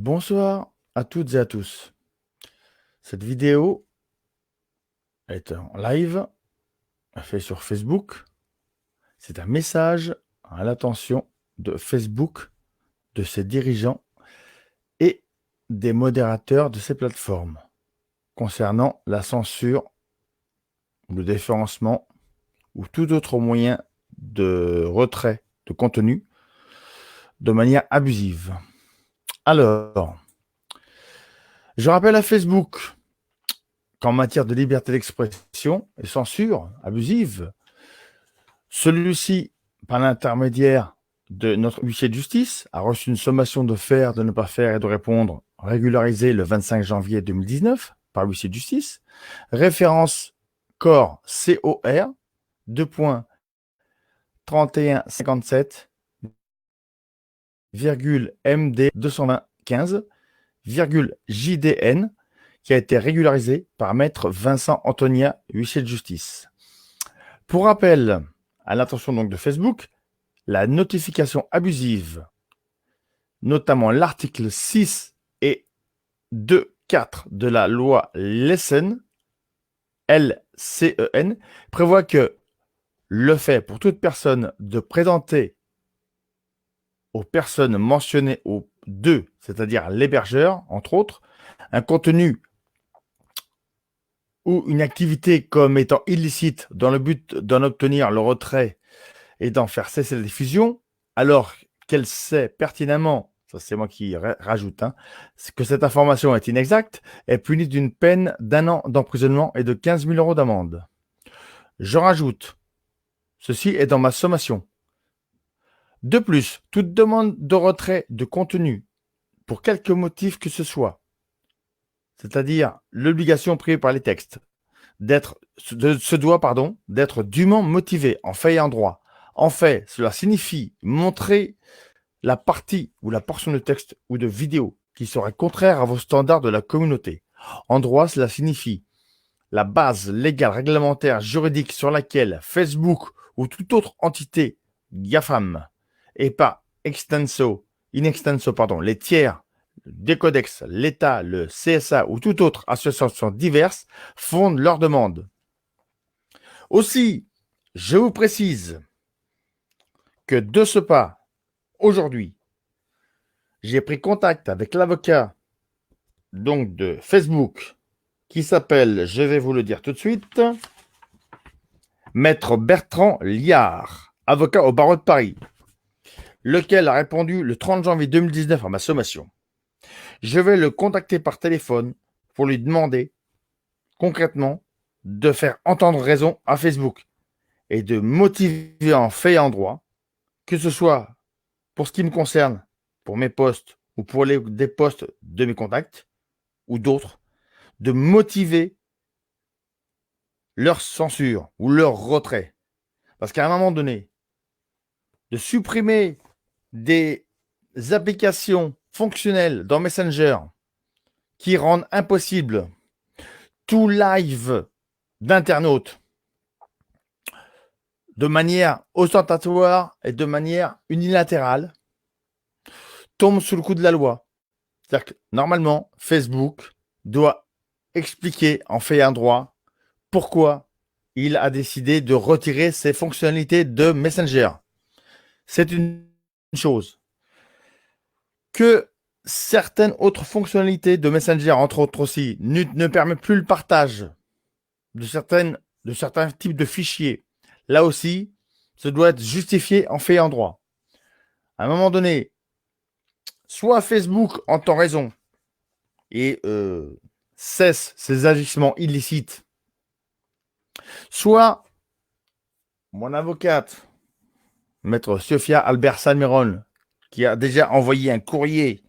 Bonsoir à toutes et à tous. Cette vidéo est en live, faite sur Facebook. C'est un message à l'attention de Facebook, de ses dirigeants et des modérateurs de ces plateformes concernant la censure, le déréférencement ou tout autre moyen de retrait de contenu de manière abusive. Alors, je rappelle à Facebook qu'en matière de liberté d'expression et censure abusive, celui-ci, par l'intermédiaire de notre huissier de justice, a reçu une sommation de faire, de ne pas faire et de répondre régularisée le 25 janvier 2019 par l'huissier de justice. Référence corps COR 2.3157, MD 215, JDN, qui a été régularisé par maître Vincent Antonia, huissier de justice. Pour rappel, à l'attention donc de Facebook, la notification abusive, notamment l'article 6 et 2.4 de la loi LCEN, LCEN, prévoit que le fait pour toute personne de présenter aux personnes mentionnées au 2, c'est-à-dire l'hébergeur, entre autres, un contenu ou une activité comme étant illicite dans le but d'en obtenir le retrait et d'en faire cesser la diffusion, alors qu'elle sait pertinemment, ça c'est moi qui rajoute, que cette information est inexacte, est punie d'une peine d'1 an d'emprisonnement et de 15 000 € d'amende. Je rajoute, ceci est dans ma sommation. De plus, toute demande de retrait de contenu, pour quelque motif que ce soit, c'est-à-dire l'obligation prévue par les textes, se doit d'être dûment motivé en fait et en droit. En fait, cela signifie montrer la partie ou la portion de texte ou de vidéo qui serait contraire à vos standards de la communauté. En droit, cela signifie la base légale, réglementaire, juridique sur laquelle Facebook ou toute autre entité GAFAM et pas in extenso, les tiers, des codex, l'État, le CSA ou toute autre association diverse fondent leurs demandes. Aussi, je vous précise que de ce pas, aujourd'hui, j'ai pris contact avec l'avocat donc de Facebook qui s'appelle, je vais vous le dire tout de suite, Maître Bertrand Liard, avocat au barreau de Paris, lequel a répondu le 30 janvier 2019 à ma sommation. Je vais le contacter par téléphone pour lui demander concrètement de faire entendre raison à Facebook et de motiver en fait et en droit, que ce soit pour ce qui me concerne, pour mes posts ou pour des posts de mes contacts ou d'autres, de motiver leur censure ou leur retrait. Parce qu'à un moment donné, de supprimer des applications fonctionnelles dans Messenger qui rendent impossible tout live d'internautes de manière ostentatoire et de manière unilatérale, tombe sous le coup de la loi. C'est-à-dire que normalement, Facebook doit expliquer en fait et en droit pourquoi il a décidé de retirer ses fonctionnalités de Messenger. C'est une chose. Que certaines autres fonctionnalités de Messenger, entre autres aussi, ne permettent plus le partage de certains types de fichiers. Là aussi, ça doit être justifié en fait et en droit. À un moment donné, soit Facebook entend raison et cesse ses agissements illicites, soit mon avocate, maître Sophia Albert Salmeron, qui a déjà envoyé un courrier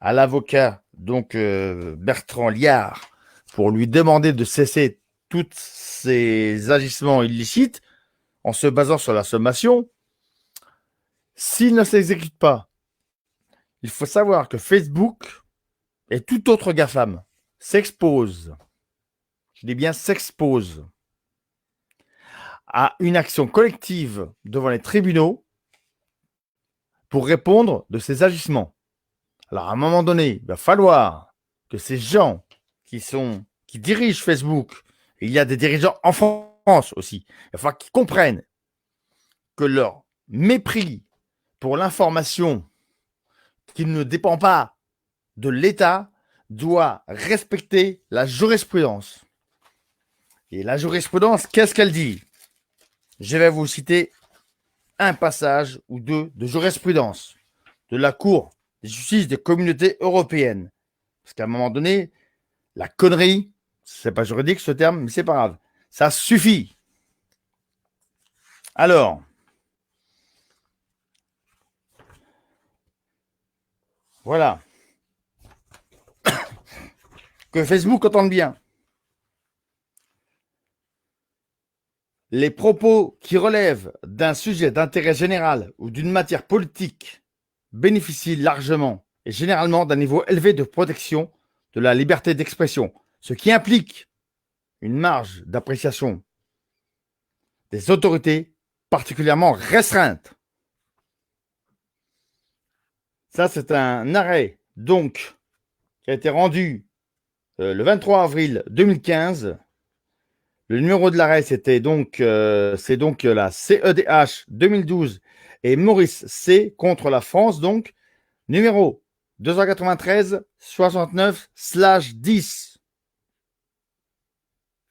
à l'avocat donc Bertrand Liard pour lui demander de cesser tous ces agissements illicites en se basant sur la sommation. S'il ne s'exécute pas, il faut savoir que Facebook et tout autre GAFAM s'expose, je dis bien s'expose, à une action collective devant les tribunaux pour répondre de ces agissements. Alors, à un moment donné, il va falloir que ces gens qui dirigent Facebook, et il y a des dirigeants en France aussi, il va falloir qu'ils comprennent que leur mépris pour l'information qui ne dépend pas de l'État doit respecter la jurisprudence. Et la jurisprudence, qu'est-ce qu'elle dit? Je vais vous citer un passage ou deux de jurisprudence de la Cour de justice des communautés européennes. Parce qu'à un moment donné, la connerie, c'est pas juridique ce terme, mais c'est pas grave. Ça suffit. Alors, voilà. Que Facebook entende bien. Les propos qui relèvent d'un sujet d'intérêt général ou d'une matière politique bénéficient largement et généralement d'un niveau élevé de protection de la liberté d'expression, ce qui implique une marge d'appréciation des autorités particulièrement restreinte. Ça, c'est un arrêt, donc, qui a été rendu le 23 avril 2015. Le numéro de l'arrêt, c'est donc la CEDH 2012 et Maurice C contre la France, donc, numéro 293 69/10.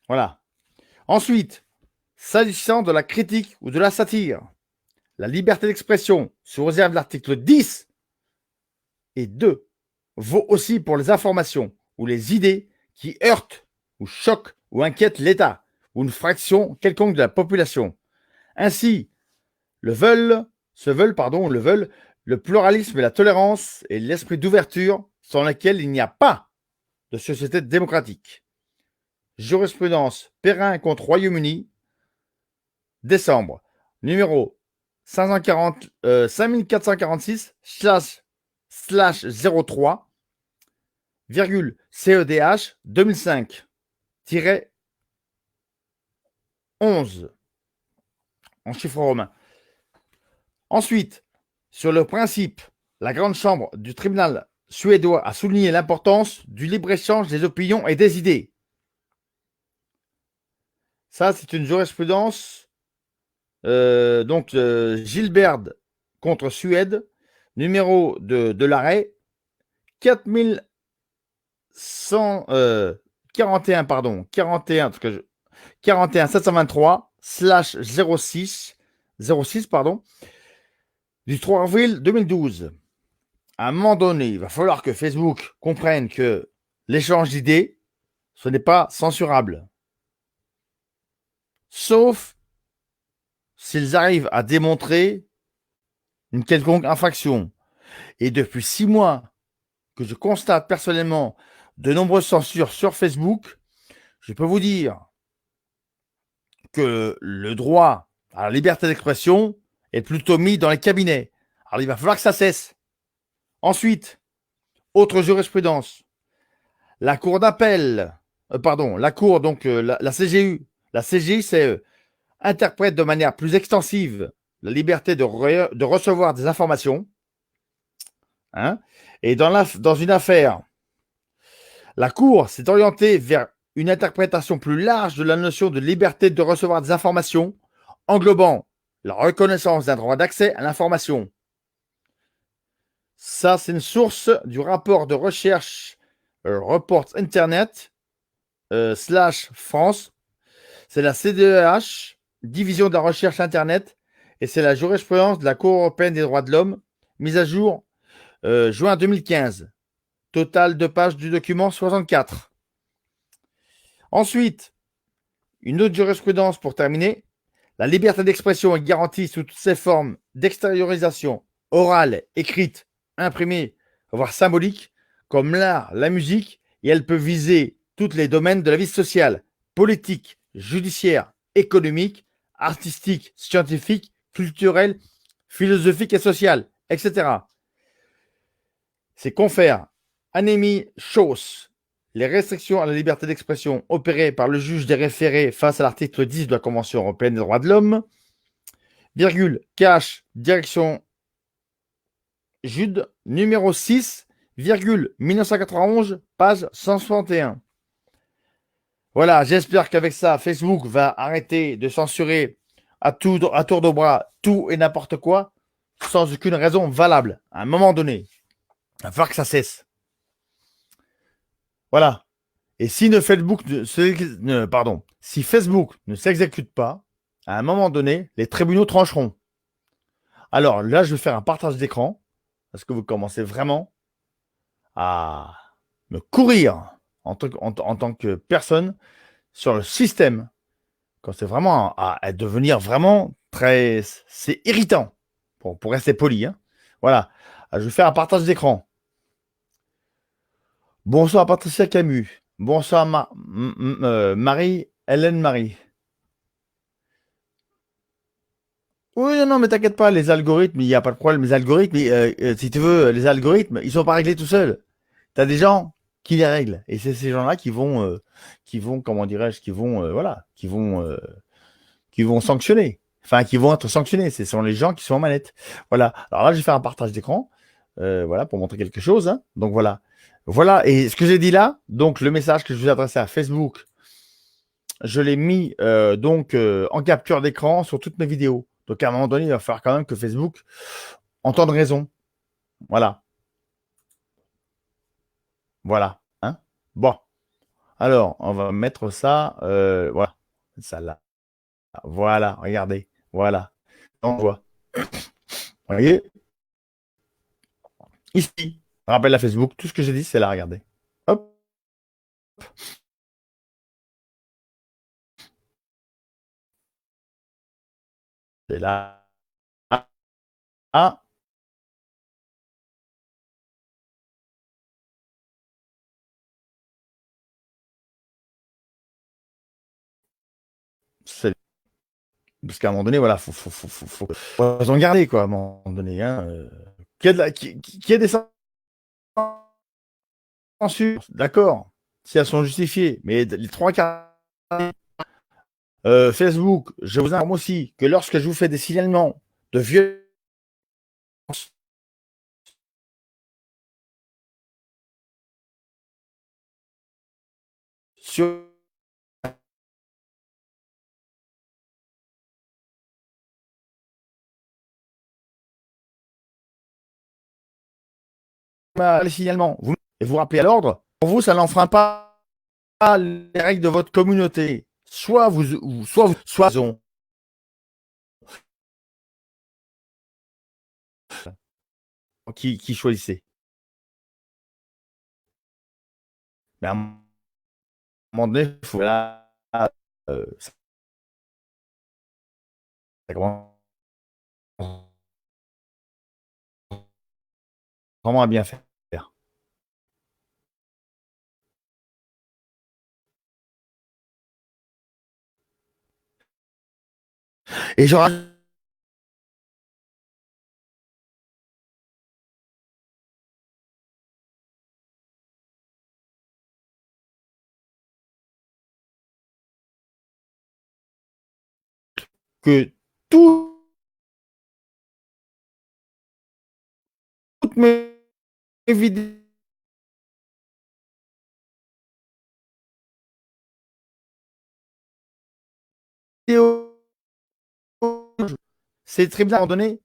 Voilà. Ensuite, s'agissant de la critique ou de la satire, la liberté d'expression, sous réserve de l'article 10 et 2, vaut aussi pour les informations ou les idées qui heurtent ou choquent ou inquiètent l'État ou une fraction quelconque de la population. Ainsi, le pluralisme et la tolérance et l'esprit d'ouverture sans lesquels il n'y a pas de société démocratique. Jurisprudence Perrin contre Royaume-Uni, décembre, numéro 5446/03, CEDH 2005-11 en chiffre romain. Ensuite, sur le principe, la grande chambre du tribunal suédois a souligné l'importance du libre-échange des opinions et des idées. Ça, c'est une jurisprudence Gilbert contre Suède, numéro de l'arrêt 41 723/06 du 3 avril 2012. À un moment donné, il va falloir que Facebook comprenne que l'échange d'idées, ce n'est pas censurable. Sauf s'ils arrivent à démontrer une quelconque infraction. Et depuis 6 mois que je constate personnellement de nombreuses censures sur Facebook, je peux vous dire que le droit à la liberté d'expression est plutôt mis dans les cabinets. Alors il va falloir que ça cesse. Ensuite, autre jurisprudence. La cour d'appel, la CGU. La CGU, c'est interprète de manière plus extensive la liberté de recevoir des informations. Hein, et dans une affaire, la Cour s'est orientée vers une interprétation plus large de la notion de liberté de recevoir des informations, englobant la reconnaissance d'un droit d'accès à l'information. Ça, c'est une source du rapport de recherche Reports Internet /France. C'est la CDEH, division de la recherche Internet, et c'est la jurisprudence de la Cour européenne des droits de l'homme, mise à jour juin 2015. Total de pages du document 64. Ensuite, une autre jurisprudence pour terminer. La liberté d'expression est garantie sous toutes ses formes d'extériorisation orale, écrite, imprimée, voire symbolique, comme l'art, la musique, et elle peut viser tous les domaines de la vie sociale, politique, judiciaire, économique, artistique, scientifique, culturelle, philosophique et sociale, etc. C'est confère Annemie Chauss. Les restrictions à la liberté d'expression opérées par le juge des référés face à l'article 10 de la Convention européenne des droits de l'homme, direction Jude, numéro 6, virgule 1991, page 161. Voilà, j'espère qu'avec ça, Facebook va arrêter de censurer à tour de bras tout et n'importe quoi sans aucune raison valable. À un moment donné, il va falloir que ça cesse. Voilà. Et si si Facebook ne s'exécute pas, à un moment donné, les tribunaux trancheront. Alors là, je vais faire un partage d'écran parce que vous commencez vraiment à me courir en tant que personne sur le système. Quand c'est vraiment à devenir vraiment très... C'est irritant, pour rester poli. Hein. Voilà. Je vais faire un partage d'écran. Bonsoir Patricia Camus. Bonsoir Marie-Hélène Marie. Oui, non, mais t'inquiète pas, les algorithmes, il n'y a pas de problème. Les algorithmes, si tu veux, les algorithmes, ils sont pas réglés tout seuls. T'as des gens qui les règlent. Et c'est ces gens-là qui vont, comment dirais-je, voilà, qui vont sanctionner. Enfin, qui vont être sanctionnés. Ce sont les gens qui sont en manette. Voilà. Alors là, je vais faire un partage d'écran. Voilà, pour montrer quelque chose. Hein. Donc voilà. Voilà. Et ce que j'ai dit là, donc le message que je vous ai adressé à Facebook, je l'ai mis en capture d'écran sur toutes mes vidéos. Donc à un moment donné, il va falloir quand même que Facebook entende raison. Voilà. Voilà. Hein. Bon. Alors, on va mettre ça. Voilà. Ça là. Voilà. Regardez. Voilà. On voit. Vous voyez. Ici. Rappel à Facebook. Tout ce que j'ai dit, c'est là. Regardez. Hop. C'est là. Ah. C'est parce qu'à un moment donné, voilà, faut raison garder, quoi, à un moment donné. Hein, qu'il y ait des censures, d'accord, si elles sont justifiées, mais les trois quarts Facebook, je vous informe aussi que lorsque je vous fais des signalements de violence sur les signalements, et vous rappelez à l'ordre, pour vous, ça n'enfreint pas les règles de votre communauté. Soit qui choisissez. Mais à un moment donné, il faut là, ça commence vraiment à bien faire. Et je rajoute que toutes mes vidéos, c'est très bien à un moment donné,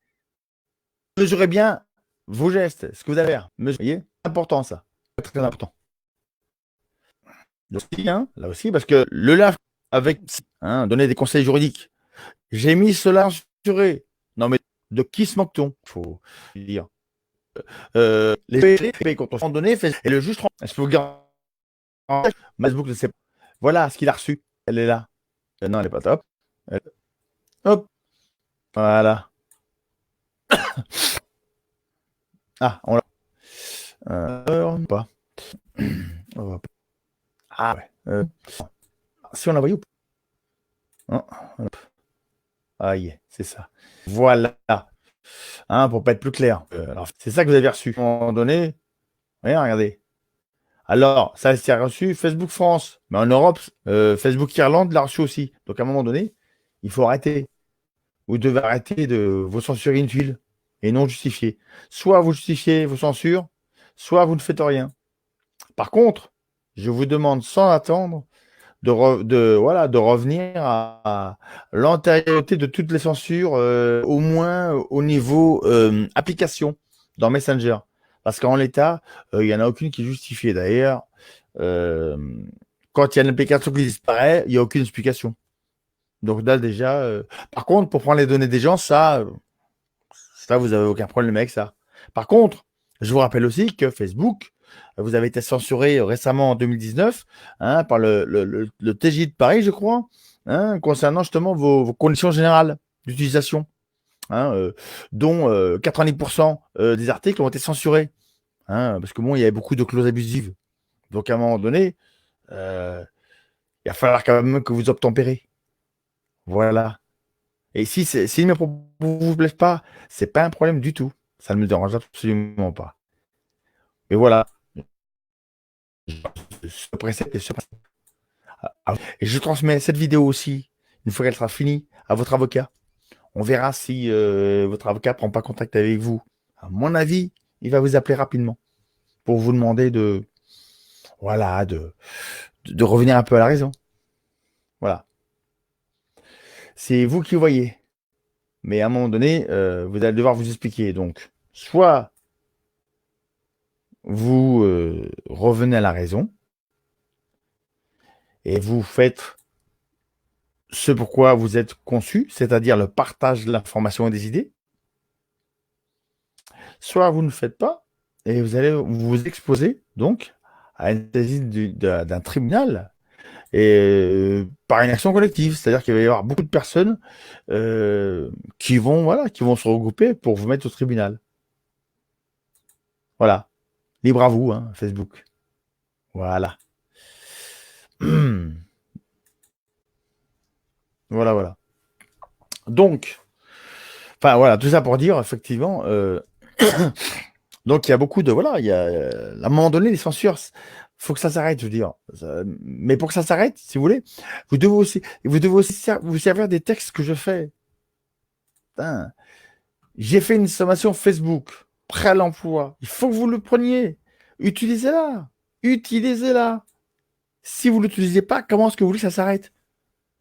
mesurez bien vos gestes, ce que vous allez faire. Vous voyez, c'est important ça. C'est très important. Là aussi, parce que le linge avec donner des conseils juridiques. J'ai mis cela censuré. Non mais de qui se moque-t-on? Faut dire. Les pays contre son donné fait et le juge. Est-ce que vous gardez Facebook ne sait pas. Voilà ce qu'il a reçu. Elle est là. Non, elle est pas top. Hop. Voilà. Ah, on l'a. Pas. Ah ouais. Si on l'a envoyé ou pas? Aïe, c'est ça. Voilà. Pour pas être plus clair. Alors, c'est ça que vous avez reçu. À un moment donné, regardez. Alors, ça s'est reçu Facebook France. Mais en Europe, Facebook Irlande l'a reçu aussi. Donc, à un moment donné, il faut arrêter. Vous devez arrêter de vous censurer inutile et non justifier. Soit vous justifiez vos censures, soit vous ne faites rien. Par contre, je vous demande sans attendre de revenir à l'antériorité de toutes les censures, au moins au niveau application dans Messenger. Parce qu'en l'état, il n'y en a aucune qui est justifiée. D'ailleurs, euh, quand il y a une application qui disparaît, il n'y a aucune explication. Donc là, déjà, par contre, pour prendre les données des gens, ça, vous n'avez aucun problème avec ça. Par contre, je vous rappelle aussi que Facebook, vous avez été censuré récemment en 2019 par le TJ de Paris, je crois, concernant justement vos conditions générales d'utilisation, hein, dont 90% des articles ont été censurés, parce que bon, il y avait beaucoup de clauses abusives. Donc à un moment donné, il va falloir quand même que vous obtempérez. Voilà. Et si mes propos ne vous plaisent pas, c'est pas un problème du tout. Ça ne me dérange absolument pas. Et voilà. Ce précepte et ce principe. Et je transmets cette vidéo aussi, une fois qu'elle sera finie, à votre avocat. On verra si votre avocat ne prend pas contact avec vous. À mon avis, il va vous appeler rapidement pour vous demander voilà, de revenir un peu à la raison. Voilà. C'est vous qui voyez. Mais à un moment donné, vous allez devoir vous expliquer. Donc, soit vous revenez à la raison et vous faites ce pourquoi vous êtes conçu, c'est-à-dire le partage de l'information et des idées, soit vous ne le faites pas et vous allez vous exposer donc à une saisine d'un tribunal et par une action collective, c'est-à-dire qu'il va y avoir beaucoup de personnes qui vont se regrouper pour vous mettre au tribunal. Voilà, libre à vous, Facebook. Voilà. Voilà. Donc, enfin voilà, tout ça pour dire effectivement. Donc il y a beaucoup de voilà, il y a à un moment donné les censures, faut que ça s'arrête, je veux dire. Mais pour que ça s'arrête, si vous voulez, vous devez aussi vous servir des textes que je fais. Putain. J'ai fait une sommation Facebook, prêt à l'emploi. Il faut que vous le preniez. Utilisez-la. Utilisez-la. Si vous ne l'utilisez pas, comment est-ce que vous voulez que ça s'arrête?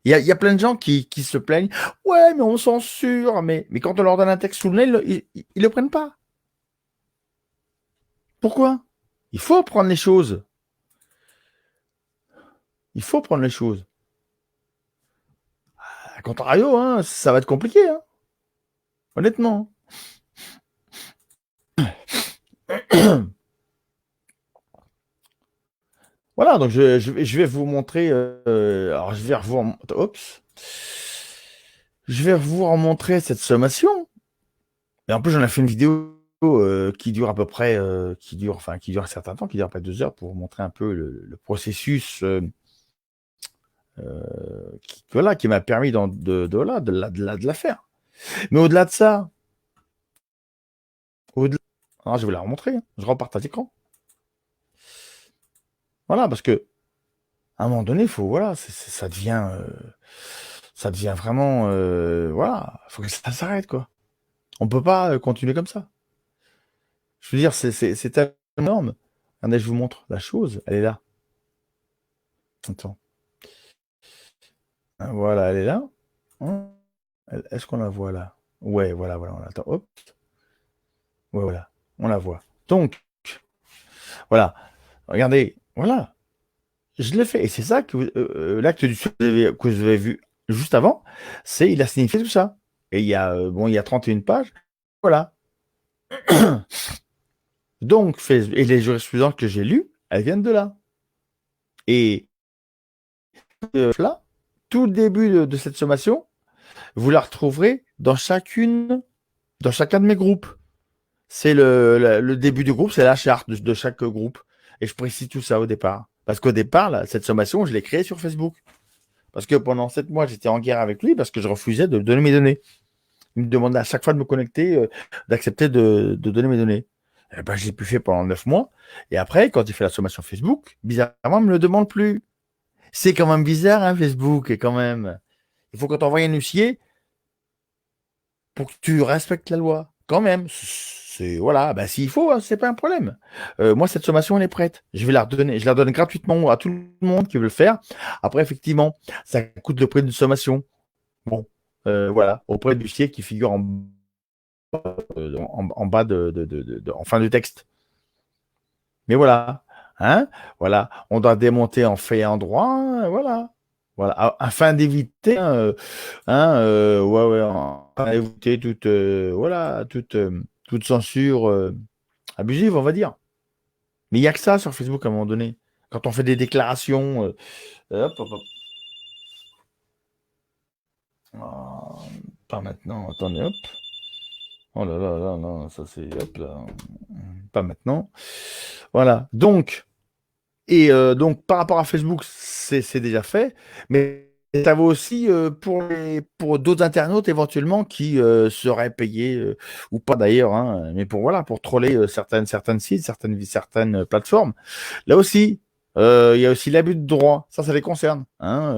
Il y a plein de gens qui se plaignent. Ouais, mais on censure. Mais quand on leur donne un texte sous le nez, ils le prennent pas. Pourquoi? Il faut prendre les choses. Il faut prendre les choses. A contrario, ça va être compliqué, honnêtement. Voilà, donc je vais vous montrer. Alors, je vais vous montrer cette sommation. Et en plus, j'en ai fait une vidéo qui dure à peu près, qui dure un certain temps, qui dure à peu près 2 heures pour vous montrer un peu le processus qui m'a permis de la faire. Mais au-delà de ça, alors, je vais la remontrer. Je repartage l'écran. Voilà, parce que à un moment donné, ça devient vraiment, voilà, faut que ça s'arrête, quoi. On peut pas continuer comme ça. Je veux dire, c'est tellement énorme. Regardez, je vous montre la chose, elle est là. Attends. Voilà, elle est là. Est-ce qu'on la voit là? Ouais, voilà, on attend. Hop. Ouais, voilà, on la voit. Donc, voilà. Regardez, voilà. Je l'ai fait. Et c'est ça que l'acte du que vous avez vu juste avant, il a signifié tout ça. Et il y a 31 pages. Voilà. Donc, et les jurisprudences que j'ai lues, elles viennent de là. Et là, tout le début de cette sommation, vous la retrouverez dans chacun de mes groupes. C'est le début du groupe, c'est la charte de chaque groupe. Et je précise tout ça au départ. Parce qu'au départ, là, cette sommation, je l'ai créée sur Facebook. Parce que pendant 7 mois, j'étais en guerre avec lui parce que je refusais de donner mes données. Il me demandait à chaque fois de me connecter, d'accepter de donner mes données. Eh ben, je l'ai plus fait pendant 9 mois. Et après, quand j'ai fait la sommation Facebook, bizarrement, il me le demande plus. C'est quand même bizarre, Facebook, et quand même. Il faut qu'on t'envoie un huissier pour que tu respectes la loi. quand même, c'est voilà, bah, s'il faut, c'est pas un problème. Moi, cette sommation, elle est prête. Je vais la redonner, je la donne gratuitement à tout le monde qui veut le faire. Après, effectivement, ça coûte le prix d'une sommation. Bon, voilà, auprès du fichier qui figure en bas en fin de texte. Mais voilà, hein, voilà, on doit démonter en fait et en droit, voilà. Voilà, afin d'éviter, ouais, ouais, afin d'éviter toute, voilà, toute censure abusive, on va dire. Mais il n'y a que ça sur Facebook à un moment donné. Quand on fait des déclarations, hop, hop, hop. Ah, pas maintenant, attendez, hop. Oh là là là là, ça c'est, hop là. Pas maintenant. Voilà, donc, par rapport à Facebook, c'est déjà fait, mais ça vaut aussi pour d'autres internautes éventuellement qui seraient payés, ou pas d'ailleurs, hein, mais voilà, pour troller certaines sites, certaines plateformes. Là aussi, il y a aussi l'abus de droit, ça les concerne. Hein,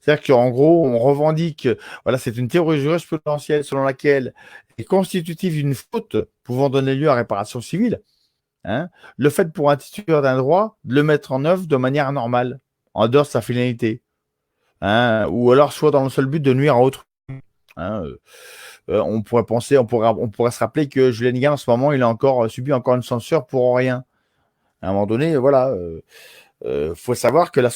c'est-à-dire qu'en gros, on revendique, voilà, c'est une théorie jurisprudentielle selon laquelle est constitutive d'une faute pouvant donner lieu à réparation civile. Hein, le fait pour un titulaire d'un droit de le mettre en œuvre de manière normale, en dehors de sa finalité, hein, ou alors soit dans le seul but de nuire à autrui. Hein, on pourrait penser, on pourrait se rappeler que Julien Nigam en ce moment, il a encore subi encore une censure pour rien. À un moment donné, voilà, faut savoir que la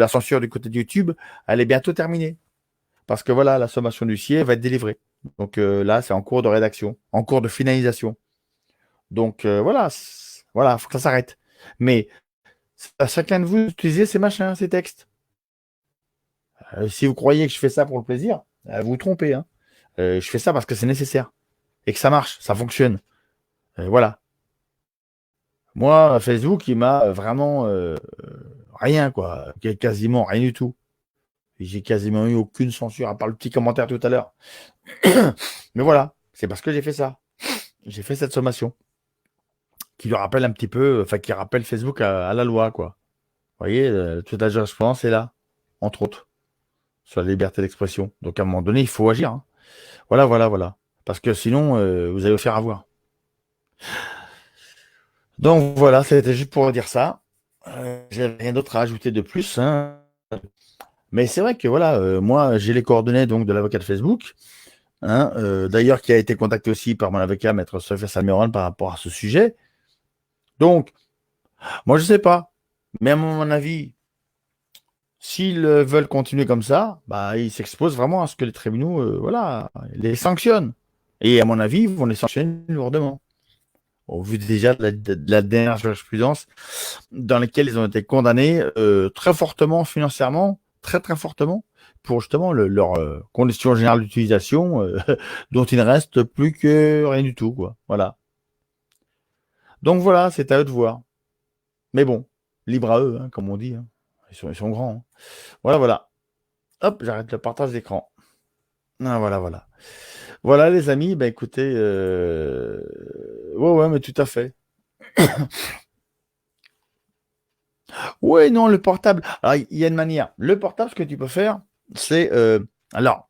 censure du côté de YouTube, elle est bientôt terminée, parce que voilà, la sommation du CIE va être délivrée. Donc là, c'est en cours de rédaction, en cours de finalisation. Donc voilà, voilà, faut que ça s'arrête. Mais c'est à chacun de vous d'utiliser ces machins, ces textes. Si vous croyez que je fais ça pour le plaisir, vous vous trompez. Hein. Je fais ça parce que c'est nécessaire et que ça marche, ça fonctionne. Voilà. Moi, Facebook, il m'a vraiment rien, quoi. Quasiment rien du tout. J'ai quasiment eu aucune censure, à part le petit commentaire tout à l'heure. Mais voilà, c'est parce que j'ai fait ça. J'ai fait cette sommation qui lui rappelle un petit peu, enfin, qui rappelle Facebook à la loi, quoi. Vous voyez, toute la jurisprudence est là, entre autres, sur la liberté d'expression. Donc, à un moment donné, il faut agir. Hein. Voilà, voilà, voilà. Parce que sinon, vous allez vous faire avoir. Donc, voilà, c'était juste pour dire ça. J'avais rien d'autre à ajouter de plus. Hein. Mais c'est vrai que, voilà, moi, j'ai les coordonnées donc, de l'avocat de Facebook. Hein, d'ailleurs, qui a été contacté aussi par mon avocat, Maître Sophia Salmeron, par rapport à ce sujet. Donc, moi, je sais pas. Mais à mon avis, s'ils veulent continuer comme ça, bah, ils s'exposent vraiment à ce que les tribunaux, voilà, les sanctionnent. Et à mon avis, ils vont les sanctionner lourdement. Au vu déjà de la dernière jurisprudence dans laquelle ils ont été condamnés très fortement financièrement, très très fortement, pour justement leurs conditions générales d'utilisation, dont il ne reste plus que rien du tout, quoi. Voilà. Donc voilà, c'est à eux de voir. Mais bon, libre à eux, hein, comme on dit. Hein. Ils sont grands. Hein. Voilà, voilà. Hop, j'arrête le partage d'écran. Ah, voilà, voilà. Voilà, les amis, bah écoutez, ouais, ouais, mais tout à fait. Ouais, non, le portable. Alors, il y a une manière. Le portable, ce que tu peux faire, c'est, alors,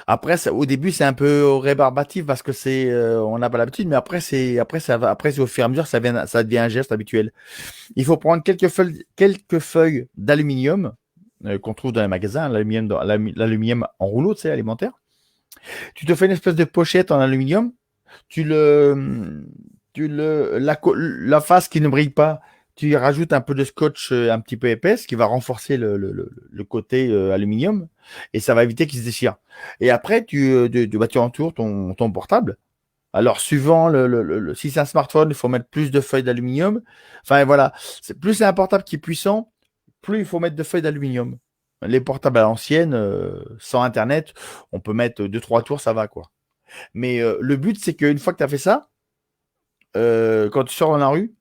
après, au début, c'est un peu rébarbatif parce que on n'a pas l'habitude, mais après, c'est au fur et à mesure, ça devient un geste habituel. Il faut prendre quelques feuilles d'aluminium qu'on trouve dans les magasins, l'aluminium en rouleau, tu sais, alimentaire. Tu te fais une espèce de pochette en aluminium. Tu le, la face qui ne brille pas, tu y rajoutes un peu de scotch un petit peu épaisse qui va renforcer le côté aluminium et ça va éviter qu'il se déchire. Et après, tu entoures ton portable. Alors, suivant si c'est un smartphone, il faut mettre plus de feuilles d'aluminium. Enfin, voilà. Plus c'est un portable qui est puissant, plus il faut mettre de feuilles d'aluminium. Les portables à l'ancienne, sans Internet, on peut mettre 2-3 tours, ça va, quoi. Mais le but, c'est qu'une fois que tu as fait ça, quand tu sors dans la rue,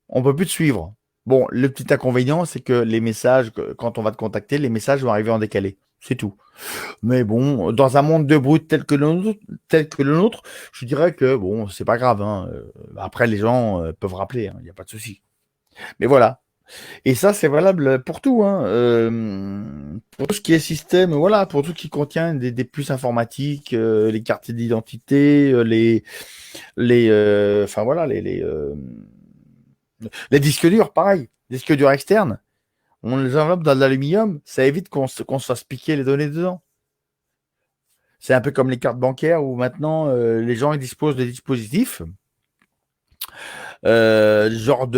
on peut plus te suivre. Bon, le petit inconvénient, c'est que les messages, quand on va te contacter, les messages vont arriver en décalé. C'est tout. Mais bon, dans un monde de brutes tel que le nôtre, je dirais que bon, c'est pas grave. Hein. Après, les gens peuvent rappeler, il n'y a pas de souci. Mais voilà. Et ça, c'est valable pour tout, hein. Pour tout ce qui est système, voilà, pour tout ce qui contient des puces informatiques, les cartes d'identité, enfin voilà, les disques durs, pareil, disques durs externes. On les enveloppe dans de l'aluminium, ça évite qu'on se fasse piquer les données dedans. C'est un peu comme les cartes bancaires où maintenant les gens ils disposent de dispositifs, genre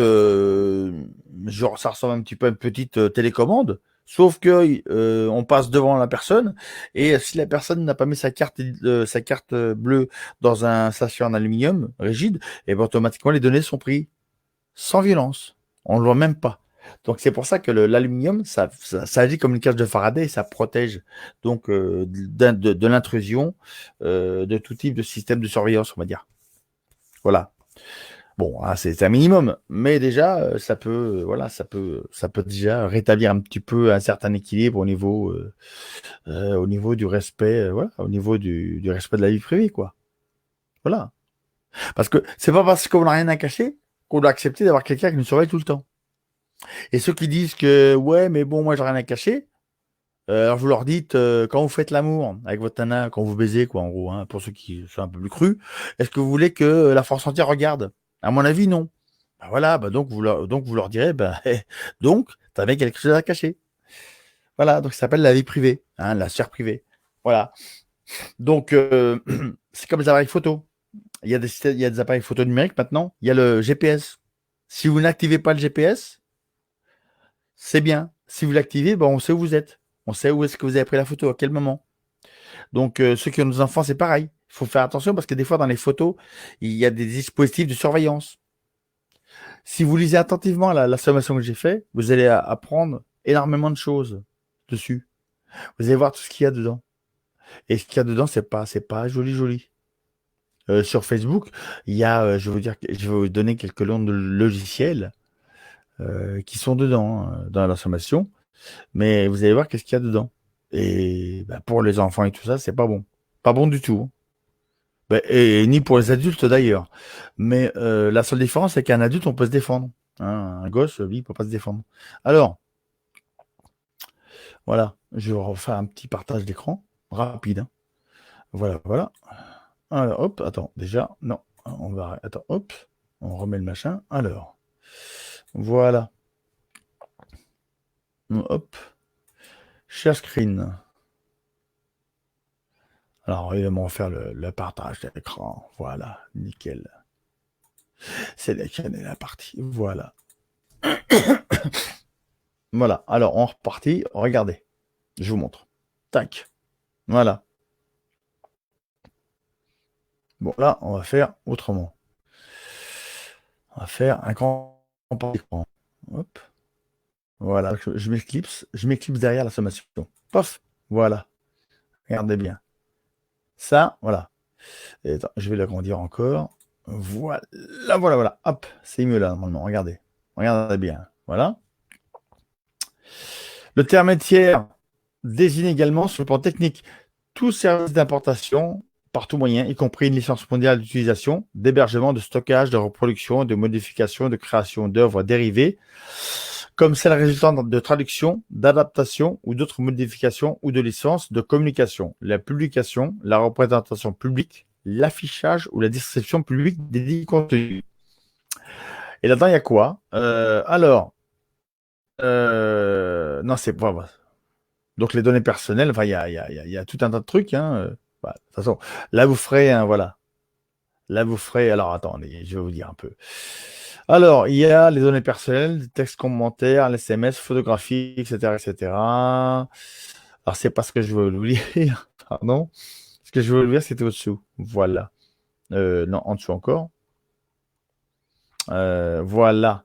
ça ressemble un petit peu à une petite télécommande, sauf que on passe devant la personne et si la personne n'a pas mis sa carte bleue dans un sachet en aluminium rigide, et ben automatiquement les données sont prises sans violence. On ne le voit même pas. Donc c'est pour ça que l'aluminium, ça agit comme une cage de Faraday et ça protège donc de l'intrusion de tout type de système de surveillance, on va dire. Voilà. Bon, hein, c'est un minimum, mais déjà ça peut, voilà, ça peut déjà rétablir un petit peu un certain équilibre au niveau du respect, voilà, au niveau du respect de la vie privée, quoi. Voilà. Parce que c'est pas parce qu'on n'a rien à cacher qu'on doit accepter d'avoir quelqu'un qui nous surveille tout le temps. Et ceux qui disent que ouais, mais bon, moi j'ai rien à cacher, alors vous leur dites quand vous faites l'amour avec votre nana, quand vous baisez, quoi, en gros, hein, pour ceux qui sont un peu plus crus, est-ce que vous voulez que la France entière regarde? À mon avis, non. Bah voilà, bah donc vous leur direz, bah donc t'avais quelque chose à cacher. Voilà, donc ça s'appelle la vie privée, hein, la sphère privée. Voilà. Donc c'est comme les appareils photo. Il y a des appareils photo numériques maintenant. Il y a le GPS. Si vous n'activez pas le GPS, c'est bien. Si vous l'activez, ben, on sait où vous êtes. On sait où est-ce que vous avez pris la photo, à quel moment. Donc, ceux qui ont des enfants, c'est pareil. Il faut faire attention parce que des fois, dans les photos, il y a des dispositifs de surveillance. Si vous lisez attentivement la sommation que j'ai faite, vous allez apprendre énormément de choses dessus. Vous allez voir tout ce qu'il y a dedans. Et ce qu'il y a dedans, c'est pas joli, joli. Sur Facebook, il y a, je vais vous donner quelques noms de logiciels qui sont dedans, hein, dans la sommation. Mais vous allez voir qu'est-ce qu'il y a dedans. Et bah, pour les enfants et tout ça, c'est pas bon. Pas bon du tout, hein. Bah, et ni pour les adultes d'ailleurs. Mais la seule différence, c'est qu'un adulte, on peut se défendre, hein. Un gosse, lui, il peut pas se défendre. Alors, voilà, je vais refaire un petit partage d'écran rapide, hein. Voilà, voilà. Alors, hop, attends, déjà, non, on va, attends, hop, on remet le machin. Alors, voilà, hop, share screen. Alors, évidemment, on va faire le partage d'écran. Voilà, nickel. Sélectionner la partie. Voilà. Voilà. Alors, on repartit. Regardez. Je vous montre. Tac. Voilà. Bon, là, on va faire autrement. On va faire un grand écran. Hop. Voilà. Je m'éclipse. Je m'éclipse derrière la sommation. Pof. Voilà. Regardez bien. Ça, voilà. Et attends, je vais l'agrandir encore. Voilà. Voilà, voilà. Hop. C'est mieux là, normalement. Regardez. Regardez bien. Voilà. Le terme tiers désigne également, sur le plan technique, tout service d'importation par tout moyen, y compris une licence mondiale d'utilisation, d'hébergement, de stockage, de reproduction, de modification, de création d'œuvres dérivées, comme celles résultant de traduction, d'adaptation ou d'autres modifications ou de licences de communication, la publication, la représentation publique, l'affichage ou la distribution publique des dits contenus. Et là-dedans, il y a quoi non, c'est pas. Donc les données personnelles, enfin, il y a tout un tas de trucs, hein. Bah, de toute façon, là vous ferez, hein, voilà. Là vous ferez. Alors attendez, je vais vous dire un peu. Alors, il y a les données personnelles, textes commentaires, les SMS, photographies, etc., etc. Alors c'est pas ce que je veux vous dire, pardon. Ce que je veux vous dire, c'était au-dessous. Voilà. Non, en dessous encore. Voilà.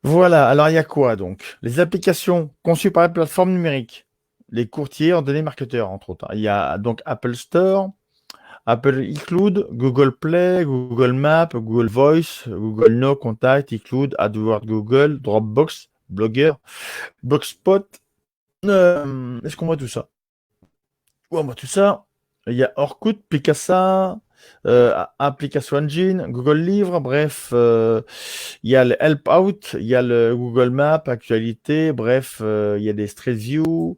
Voilà, alors il y a quoi donc? Les applications conçues par les plateformes numériques, les courtiers en données marketeurs, entre autres. Il y a donc Apple Store, Apple iCloud, Google Play, Google Maps, Google Voice, Google No Contact, iCloud, AdWords Google, Dropbox, Blogger, Blogspot. Est-ce qu'on voit tout ça? Ouais, on voit tout ça. Il y a Orkut, Picasa. Application Engine, Google Livres, bref, il y a le Help Out, il y a le Google Maps, Actualité, bref, il y a des Street View.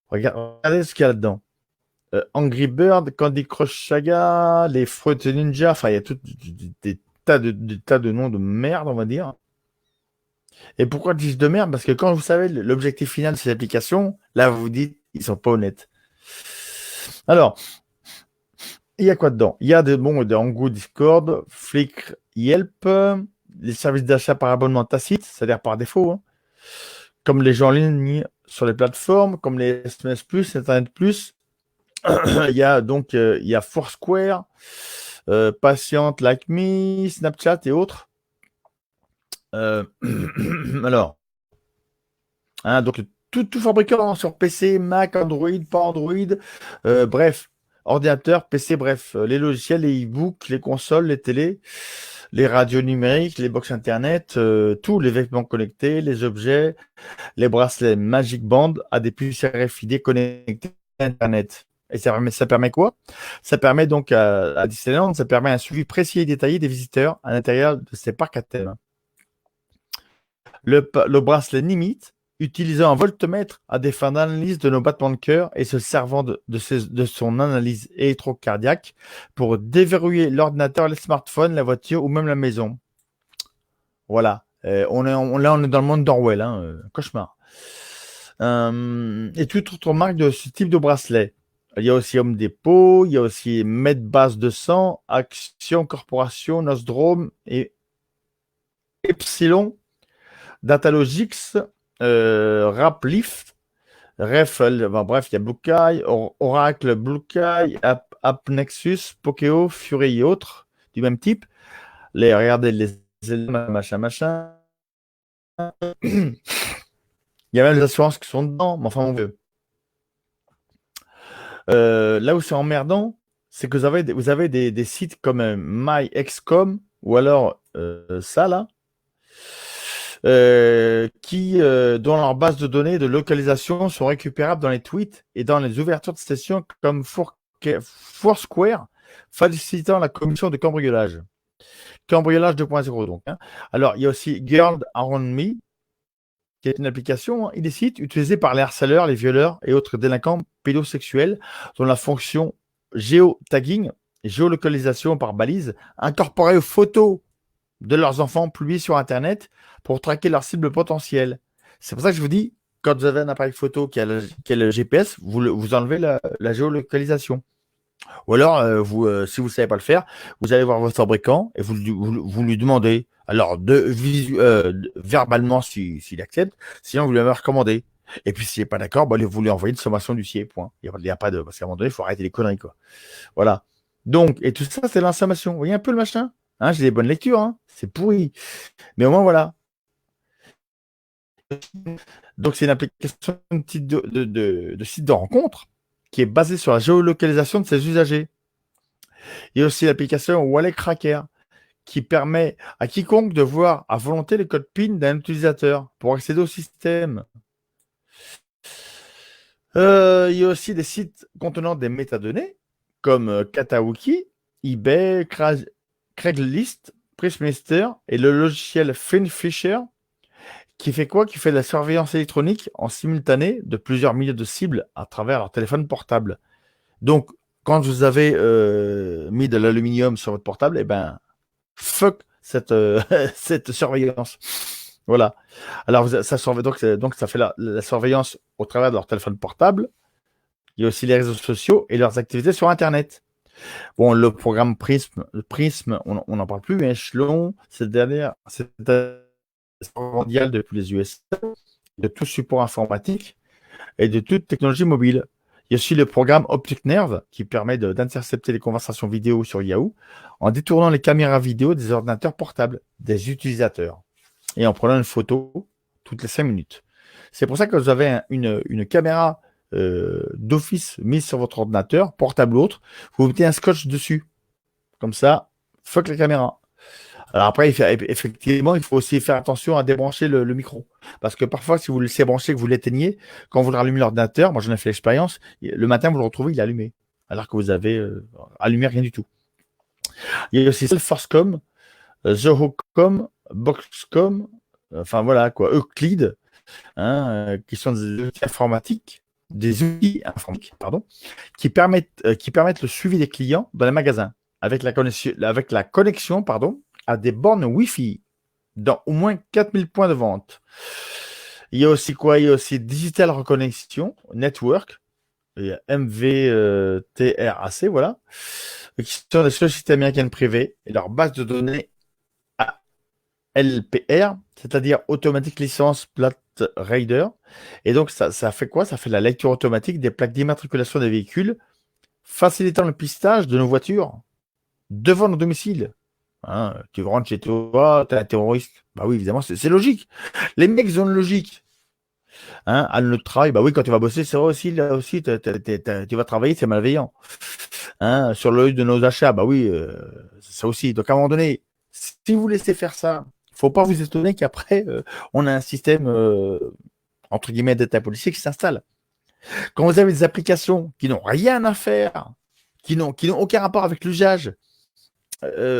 Regardez ce qu'il y a là-dedans. Angry Bird, Candy Crush Saga, les Fruit Ninja, enfin, il y a des tas de noms de merde, on va dire. Et pourquoi je dis de merde? Parce que quand vous savez l'objectif final de ces applications, là, vous vous dites, ils sont pas honnêtes. Alors, il y a quoi dedans? Il y a des Ango, Discord, Flickr, Yelp, les services d'achat par abonnement tacite, c'est-à-dire par défaut, hein, comme les gens en ligne sur les plateformes, comme les SMS+, Internet+. Il y a donc il y a Foursquare, Patient, Like Me, Snapchat et autres. Alors, hein, donc tout fabricant sur PC, Mac, Android, pas Android, bref, ordinateur, PC, bref, les logiciels, les e-books, les consoles, les télés, les radios numériques, les box internet, tous les vêtements connectés, les objets, les bracelets Magic Band à des puces RFID connectées à Internet. Et ça permet quoi? Ça permet donc à Disneyland, ça permet un suivi précis et détaillé des visiteurs à l'intérieur de ces parcs à thème. Le bracelet Nimit, utilisant un voltmètre à des fins d'analyse de nos battements de cœur et se servant de son analyse électrocardiaque pour déverrouiller l'ordinateur, les smartphones, la voiture ou même la maison. Voilà. Là, on est dans le monde d'Orwell, hein, cauchemar. Et toute autre marque de ce type de bracelet. Il y a aussi Home Depot, il y a aussi Medbase 200, Action Corporation, Nostrum et Epsilon, Datalogix, Raplift, Raffle, bref, il y a Bluekai, Oracle, Bluekai, AppNexus, Pokeo, Fury et autres du même type. Regardez les machin. Il y a même les assurances qui sont dedans, mais enfin, on veut. Là où c'est emmerdant, c'est que vous avez des sites comme MyXcom ou alors ça là, qui, dont leurs bases de données de localisation sont récupérables dans les tweets et dans les ouvertures de sessions comme Foursquare, facilitant la commission de cambriolage. Cambriolage 2.0 donc. Hein. Alors, il y a aussi Girl Around Me, qui est une application illicite utilisée par les harceleurs, les violeurs et autres délinquants pédosexuels dont la fonction géotagging, géolocalisation par balise, incorporée aux photos de leurs enfants publiés sur Internet pour traquer leurs cibles potentielles. C'est pour ça que je vous dis, quand vous avez un appareil photo qui a le GPS, vous enlevez la géolocalisation. Ou alors, si vous ne savez pas le faire, vous allez voir votre fabricant et vous lui demandez, alors verbalement s'il accepte, sinon vous lui avez recommandé. Et puis s'il n'est pas d'accord, vous lui envoyez une sommation d'huissier, point. Il n'y a pas de... Parce qu'à un moment donné, il faut arrêter les conneries, quoi. Voilà. Donc, et tout ça, c'est l'information. Vous voyez un peu le machin? Hein, j'ai des bonnes lectures, hein. C'est pourri. Mais au moins, voilà. Donc, c'est une application de site de rencontre qui est basée sur la géolocalisation de ses usagers. Il y a aussi l'application Wallet Cracker qui permet à quiconque de voir à volonté le code PIN d'un utilisateur pour accéder au système. Il y a aussi des sites contenant des métadonnées comme Katawiki, eBay, Craigslist, Prismister et le logiciel FinFisher qui fait quoi? Qui fait de la surveillance électronique en simultané de plusieurs milliers de cibles à travers leur téléphone portable. Donc, quand vous avez mis de l'aluminium sur votre portable, eh ben, fuck cette, cette surveillance. Voilà. Alors, donc ça fait la surveillance au travers de leur téléphone portable. Il y a aussi les réseaux sociaux et leurs activités sur Internet. Bon, le programme Prism, on n'en parle plus, mais Echelon, c'est mondial depuis les USA, de tout support informatique et de toute technologie mobile. Il y a aussi le programme Optic Nerve qui permet d'intercepter les conversations vidéo sur Yahoo en détournant les caméras vidéo des ordinateurs portables des utilisateurs et en prenant une photo toutes les 5 minutes. C'est pour ça que vous avez une caméra d'office mise sur votre ordinateur, portable ou autre, vous mettez un scotch dessus. Comme ça, fuck la caméra. Alors après, effectivement, il faut aussi faire attention à débrancher le micro. Parce que parfois, si vous le laissez brancher, que vous l'éteignez, quand vous rallumez l'ordinateur, moi j'en ai fait l'expérience, le matin, vous le retrouvez, il est allumé. Alors que vous avez allumé rien du tout. Il y a aussi Salesforce.com, Zoho.com, Box.com, enfin voilà quoi, Euclid, hein, qui sont des outils informatiques, pardon, qui permettent le suivi des clients dans les magasins avec la connexion, pardon, à des bornes Wi-Fi dans au moins 4000 points de vente. Il y a aussi quoi? Il y a aussi Digital Reconnection Network, il y a MVTRAC, voilà, qui sont des sociétés américaines privées et leur base de données LPR, c'est-à-dire Automatic License Plate Reader. Et donc, ça fait quoi? Ça fait la lecture automatique des plaques d'immatriculation des véhicules, facilitant le pistage de nos voitures devant nos domiciles. Hein, tu rentres chez toi, t'es un terroriste. Bah oui, évidemment, c'est logique. Les mecs ils ont une logique. Hein, à notre travail, bah oui, quand tu vas bosser, c'est vrai aussi, là aussi, tu vas travailler, c'est malveillant. Hein, sur l'œil de nos achats, bah oui, ça aussi. Donc à un moment donné, si vous laissez faire ça, faut pas vous étonner qu'après, on a un système, entre guillemets, d'état policier qui s'installe. Quand vous avez des applications qui n'ont rien à faire, qui n'ont aucun rapport avec l'usage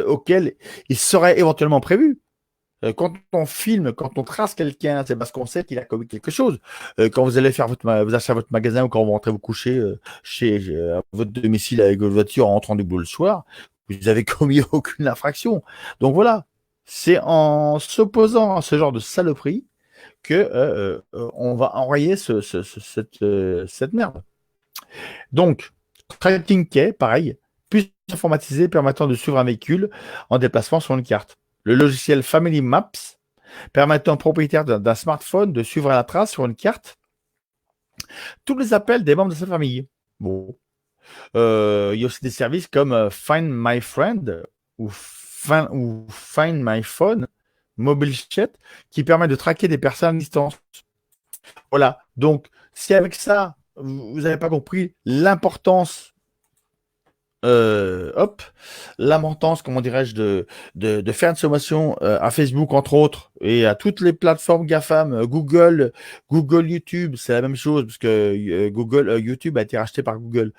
auquel il serait éventuellement prévu. Quand on filme, quand on trace quelqu'un, c'est parce qu'on sait qu'il a commis quelque chose. Quand vous allez faire vos achats à votre magasin ou quand vous rentrez vous coucher à votre domicile avec votre voiture en rentrant du boulot le soir, vous avez commis aucune infraction. Donc voilà, c'est en s'opposant à ce genre de saloperie que on va enrayer cette merde. Donc, Tracking Key, pareil, puce informatisée permettant de suivre un véhicule en déplacement sur une carte. Le logiciel Family Maps permettant au propriétaire d'un smartphone de suivre à la trace sur une carte tous les appels des membres de sa famille. Bon. Il y a aussi des services comme Find My Friend ou Find My Phone, Mobile Chat, qui permet de traquer des personnes à distance. Voilà. Donc, si avec ça, vous n'avez pas compris l'importance l'importance, comment dirais-je, de faire une sommation à Facebook, entre autres, et à toutes les plateformes GAFAM, Google, YouTube, c'est la même chose, parce que YouTube a été racheté par Google.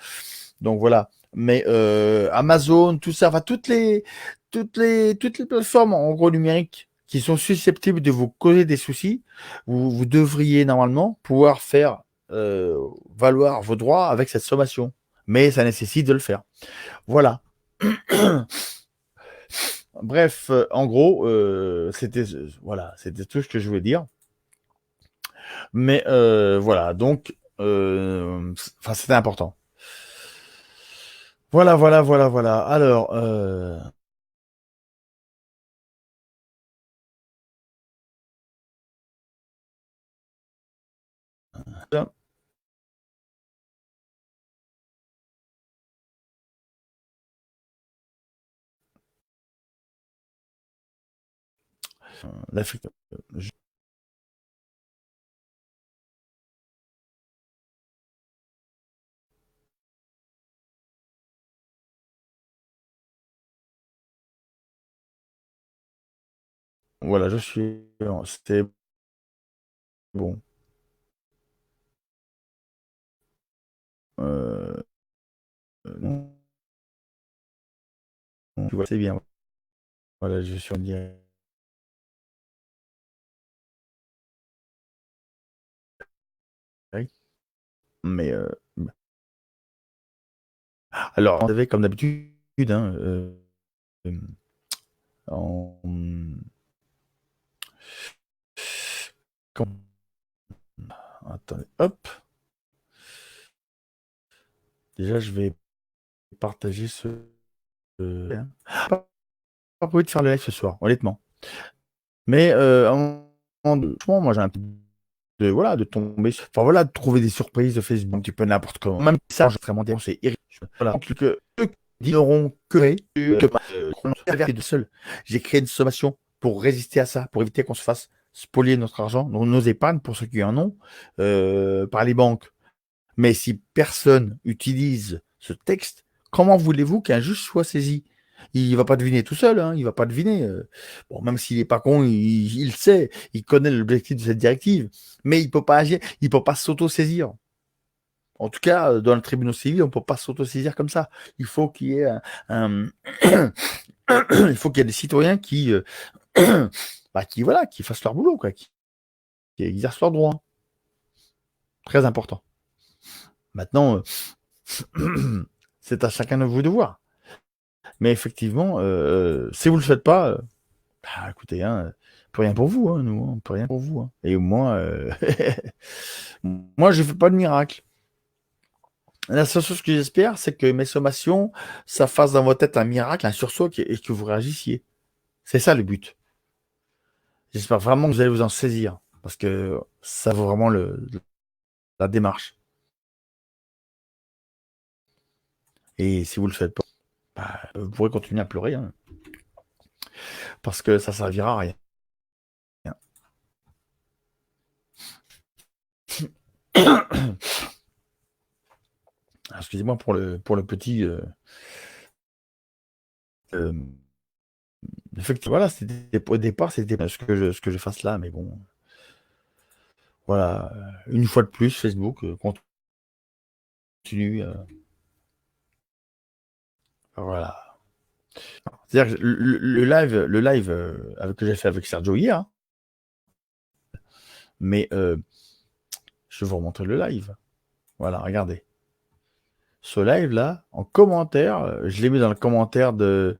Donc voilà. Mais Amazon, tout ça, enfin toutes les plateformes en gros numériques qui sont susceptibles de vous causer des soucis, vous devriez normalement pouvoir faire valoir vos droits avec cette sommation. Mais ça nécessite de le faire. Voilà. Bref, en gros, c'était tout ce que je voulais dire. Mais voilà, donc, c'était important. Voilà. Alors, l'Afrique. je- Voilà, je suis. C'était bon. Euh, non, tu vois, c'est bien. Voilà, je suis en direct. Mais alors, on avait comme d'habitude, hein, en, quand- attendez, hop. Déjà, je vais partager ce. Pas prévu de faire le live ce soir, honnêtement. Mais franchement, moi j'ai un peu voilà, de tomber, enfin voilà, de trouver des surprises de Facebook un petit peu n'importe comment. Même ça, je vraiment dire, c'est irritant. Voilà. Donc que eux n'auront que de seul. J'ai créé une sommation pour résister à ça, pour éviter qu'on se fasse spolier notre argent, nos épargnes pour ceux qui en ont, par les banques. Mais si personne utilise ce texte, comment voulez-vous qu'un juge soit saisi? Il va pas deviner tout seul, hein, il va pas deviner. Bon, même s'il est pas con, il sait, il connaît l'objectif de cette directive, mais il peut pas agir, il peut pas s'auto-saisir. En tout cas, dans le tribunal civil, on ne peut pas s'autosaisir comme ça. Il faut qu'il y ait un il faut qu'il y ait des citoyens qui fassent leur boulot, quoi, qui exercent leurs droits. Très important. Maintenant, c'est à chacun de vous de voir. Mais effectivement, si vous le faites pas, écoutez, hein, on peut rien pour vous, hein, nous, on peut rien pour vous. Hein. Et moi, moi, je fais pas de miracle. La seule chose que j'espère, c'est que mes sommations, ça fasse dans votre tête un miracle, un sursaut, et que vous réagissiez. C'est ça le but. J'espère vraiment que vous allez vous en saisir, parce que ça vaut vraiment la démarche. Et si vous le faites pas, vous pourrez continuer à pleurer, hein, parce que ça servira à rien. Excusez-moi pour le petit. Euh, effectivement, voilà, au départ, c'était ce que je fasse là, mais bon, voilà, une fois de plus, Facebook continue. Voilà. C'est-à-dire que le live que j'ai fait avec Sergio hier, hein, mais je vais vous remontrer le live. Voilà, regardez. Ce live là, en commentaire, je l'ai mis dans le commentaire dans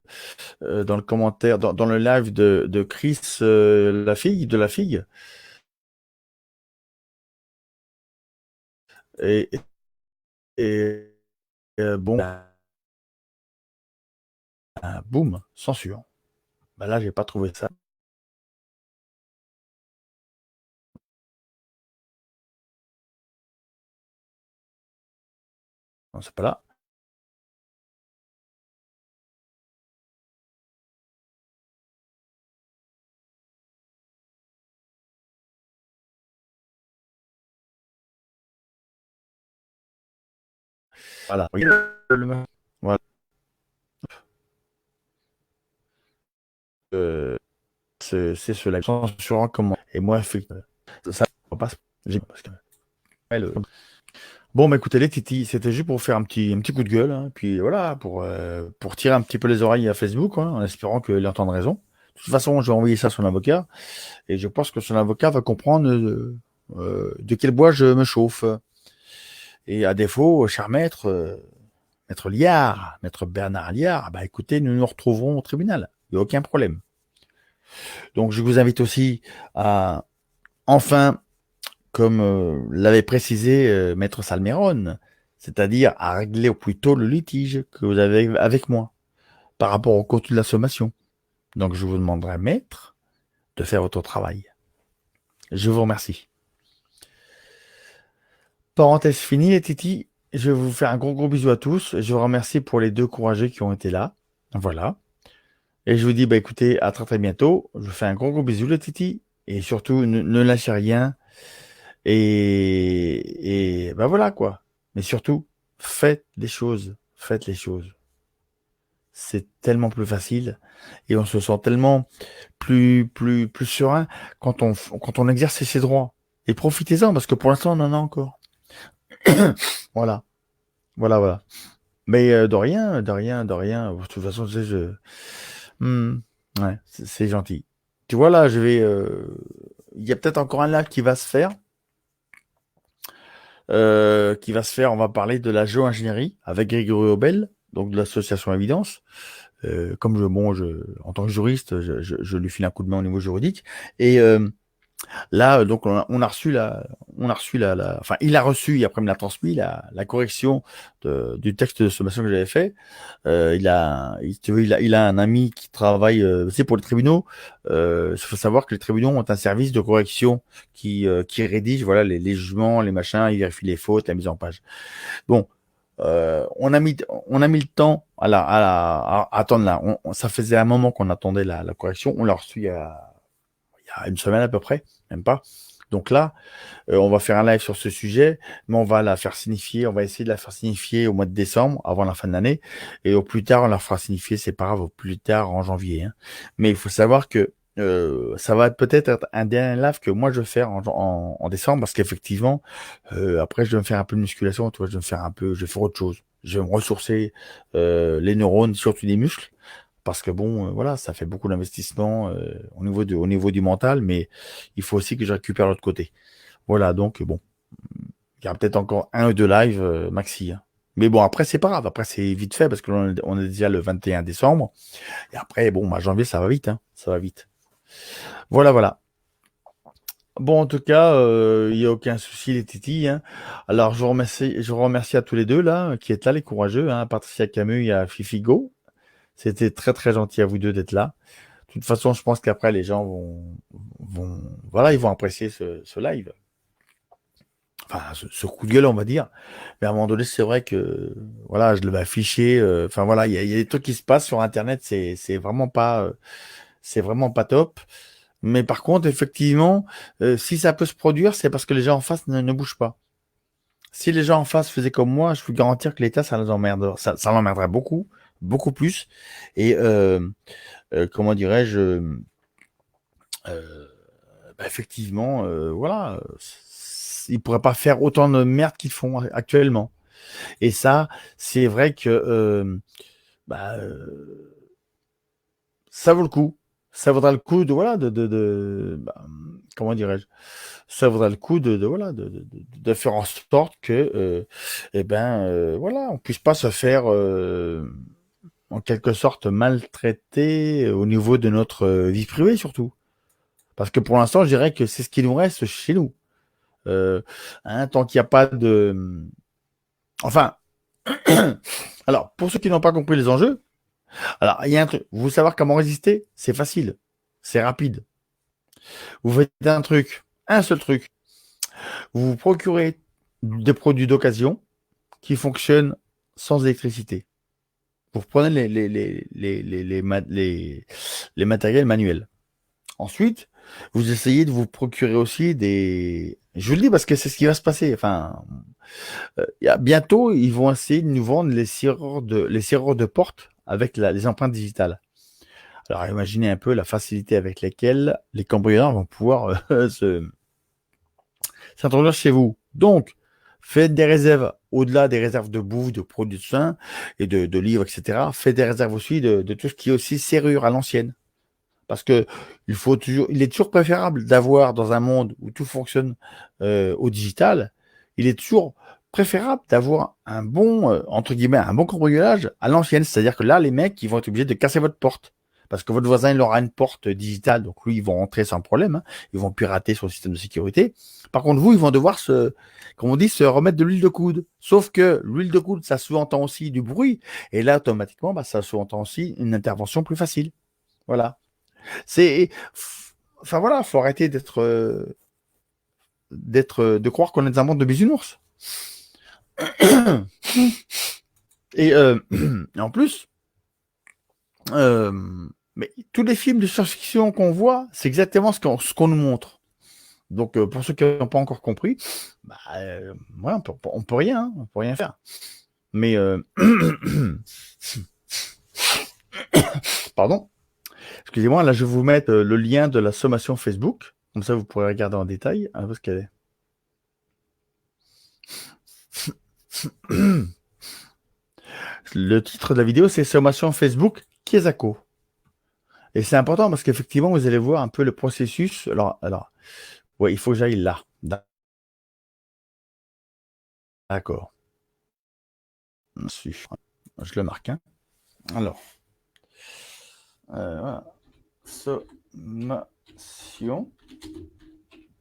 le live de Chris, la fille, de la fille. Et, et bon, boum, censure. Bah là, j'ai pas trouvé ça. Non, c'est pas là. Voilà. Voilà. C'est ce live censurant comment. Et moi, effectivement, ça passe. Parce que, bon, bah écoutez, les Titi, c'était juste pour faire un petit coup de gueule, hein, puis voilà, pour tirer un petit peu les oreilles à Facebook, hein, en espérant qu'il entende raison. De toute façon, je vais envoyer ça à son avocat, et je pense que son avocat va comprendre de quel bois je me chauffe. Et à défaut, cher maître, maître Liard, maître Bernard Liard, bah écoutez, nous nous retrouverons au tribunal. Il n'y a aucun problème. Donc je vous invite aussi à, enfin, comme l'avait précisé maître Salmeron, c'est-à-dire à régler au plus tôt le litige que vous avez avec moi par rapport au contenu de la sommation. Donc je vous demanderai, maître, de faire votre travail. Je vous remercie. Parenthèse finie, les Titi. Je vais vous faire un gros bisou à tous. Je vous remercie pour les 2 courageux qui ont été là. Voilà. Et je vous dis, bah écoutez, à très très bientôt. Je vous fais un gros bisou, les Titi. Et surtout, ne lâchez rien. Et bah voilà quoi. Mais surtout, faites les choses. Faites les choses. C'est tellement plus facile. Et on se sent tellement plus serein quand on exerce ses droits. Et profitez-en, parce que pour l'instant, on en a encore. Voilà. Voilà. Mais de rien. De toute façon, tu sais, ouais, c'est gentil. Tu vois, là, il y a peut-être encore un live qui va se faire. On va parler de la géo-ingénierie avec Grégory Obel, donc de l'association Évidence. Comme en tant que juriste, je lui file un coup de main au niveau juridique. Et là, donc, on a reçu enfin, il a reçu, et après il me l'a transmis, la correction du texte de sommation que j'avais fait. Il a un ami qui travaille, pour les tribunaux. Il faut savoir que les tribunaux ont un service de correction qui rédige, voilà, les jugements, les machins, il vérifie les fautes, la mise en page. Bon. On a mis le temps à attendre là. Ça faisait un moment qu'on attendait la correction. On l'a reçu il y a une semaine à peu près, même pas. Donc là, on va faire un live sur ce sujet, mais on va on va essayer de la faire signifier au mois de décembre, avant la fin de l'année, et au plus tard, on la fera signifier, c'est pas grave, au plus tard en janvier. Hein. Mais il faut savoir que Ça va peut-être être un dernier live que moi je vais faire en décembre parce qu'effectivement, après je vais me faire un peu de musculation, tu vois, je vais faire autre chose. Je vais me ressourcer les neurones, surtout les muscles, parce que bon, voilà, ça fait beaucoup d'investissement au niveau du mental, mais il faut aussi que je récupère l'autre côté. Voilà, donc bon, il y aura peut-être encore un ou deux lives maxi, hein. Mais bon, après c'est pas grave, après c'est vite fait parce que on est déjà le 21 décembre. Et après, bon, bah, janvier, ça va vite, hein, ça va vite. Voilà, voilà. Bon, en tout cas, il n'y a aucun souci, les titis, hein. Alors, je vous remercie à tous les deux, là, qui êtes là, les courageux, hein, Patricia Camus et à Fifi Go. C'était très, très gentil à vous deux d'être là. De toute façon, je pense qu'après, les gens voilà, ils vont apprécier ce live. Enfin, ce coup de gueule, on va dire. Mais à un moment donné, c'est vrai que, voilà, je l'avais affiché. Enfin, voilà, il y a des trucs qui se passent sur Internet, c'est vraiment pas top. Mais par contre, effectivement, si ça peut se produire, c'est parce que les gens en face ne bougent pas. Si les gens en face faisaient comme moi, je peux garantir que l'État, ça les emmerde, ça l'emmerderait beaucoup, beaucoup plus. Et comment dirais-je, bah, effectivement, voilà, ils pourraient pas faire autant de merde qu'ils font actuellement. Et ça, c'est vrai que bah, ça vaut le coup. Ça vaudra le coup de voilà bah, comment dirais-je, ça vaudra le coup voilà de faire en sorte que eh ben voilà, on puisse pas se faire en quelque sorte maltraiter au niveau de notre vie privée surtout. Parce que pour l'instant, je dirais que c'est ce qui nous reste chez nous. Euh, hein, tant qu'il n'y a pas de enfin alors pour ceux qui n'ont pas compris les enjeux, alors il y a un truc, vous voulez savoir comment résister? C'est facile. C'est rapide. Vous faites un seul truc. Vous vous procurez des produits d'occasion qui fonctionnent sans électricité. Vous reprenez les matériels manuels. Ensuite, vous essayez de vous procurer aussi des... Je vous le dis parce que c'est ce qui va se passer. Enfin, bientôt, ils vont essayer de nous vendre les serrures de porte avec les empreintes digitales. Alors, imaginez un peu la facilité avec laquelle les cambrioleurs vont pouvoir s'introduire chez vous. Donc, faites des réserves au-delà des réserves de bouffe, de produits de soins et de livres, etc. Faites des réserves aussi de tout ce qui est aussi serrure à l'ancienne. Parce que il est toujours préférable d'avoir dans un monde où tout fonctionne au digital, il est toujours préférable d'avoir un bon, entre guillemets, un bon cambriolage à l'ancienne. C'est-à-dire que là, les mecs, ils vont être obligés de casser votre porte. Parce que votre voisin, il aura une porte digitale, donc lui, ils vont rentrer sans problème, hein. Ils vont pirater sur le système de sécurité. Par contre, vous, ils vont devoir comme on dit, se remettre de l'huile de coude. Sauf que l'huile de coude, ça sous-entend aussi du bruit. Et là, automatiquement, bah, ça sous-entend aussi une intervention plus facile. Voilà. C'est, enfin voilà, faut arrêter de croire qu'on est dans un monde de bisounours. Et en plus, euh, mais tous les films de science-fiction qu'on voit, c'est exactement ce qu'on nous montre. Donc pour ceux qui n'ont pas encore compris, bah, ouais, on peut rien, hein, on peut rien faire. Mais pardon, excusez-moi, là je vais vous mettre le lien de la sommation Facebook, comme ça vous pourrez regarder en détail hein, ce qu'elle est. Le titre de la vidéo, c'est Sommation Facebook Kiesako. Et c'est important parce qu'effectivement, vous allez voir un peu le processus. Alors, ouais, il faut que j'aille là. D'accord. Je le marque, hein. Alors, voilà. Sommation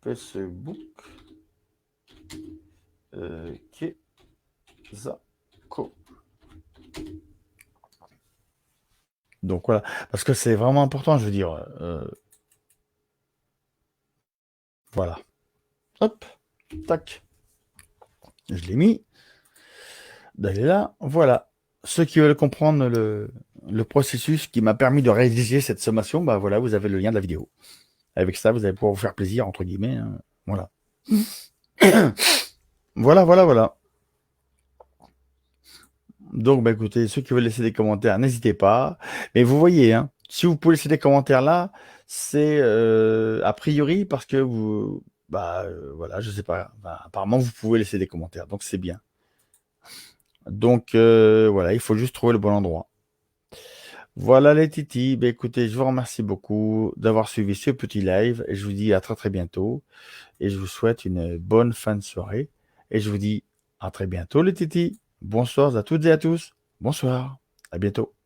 Facebook Kiesako. Donc voilà, parce que c'est vraiment important, je veux dire. Voilà. Hop, tac. Je l'ai mis. D'aller là. Voilà. Ceux qui veulent comprendre le processus qui m'a permis de réaliser cette sommation, bah voilà, vous avez le lien de la vidéo. Avec ça, vous allez pouvoir vous faire plaisir, entre guillemets, hein. Voilà. Voilà, voilà, voilà. Donc, bah écoutez, ceux qui veulent laisser des commentaires, n'hésitez pas. Mais vous voyez, hein, Si vous pouvez laisser des commentaires là, c'est a priori parce que vous, voilà, je sais pas. Bah, apparemment, vous pouvez laisser des commentaires, donc c'est bien. Donc voilà, il faut juste trouver le bon endroit. Voilà les titis. Ben, écoutez, je vous remercie beaucoup d'avoir suivi ce petit live et je vous dis à très très bientôt et je vous souhaite une bonne fin de soirée et je vous dis à très bientôt les titis. Bonsoir à toutes et à tous. Bonsoir. À bientôt.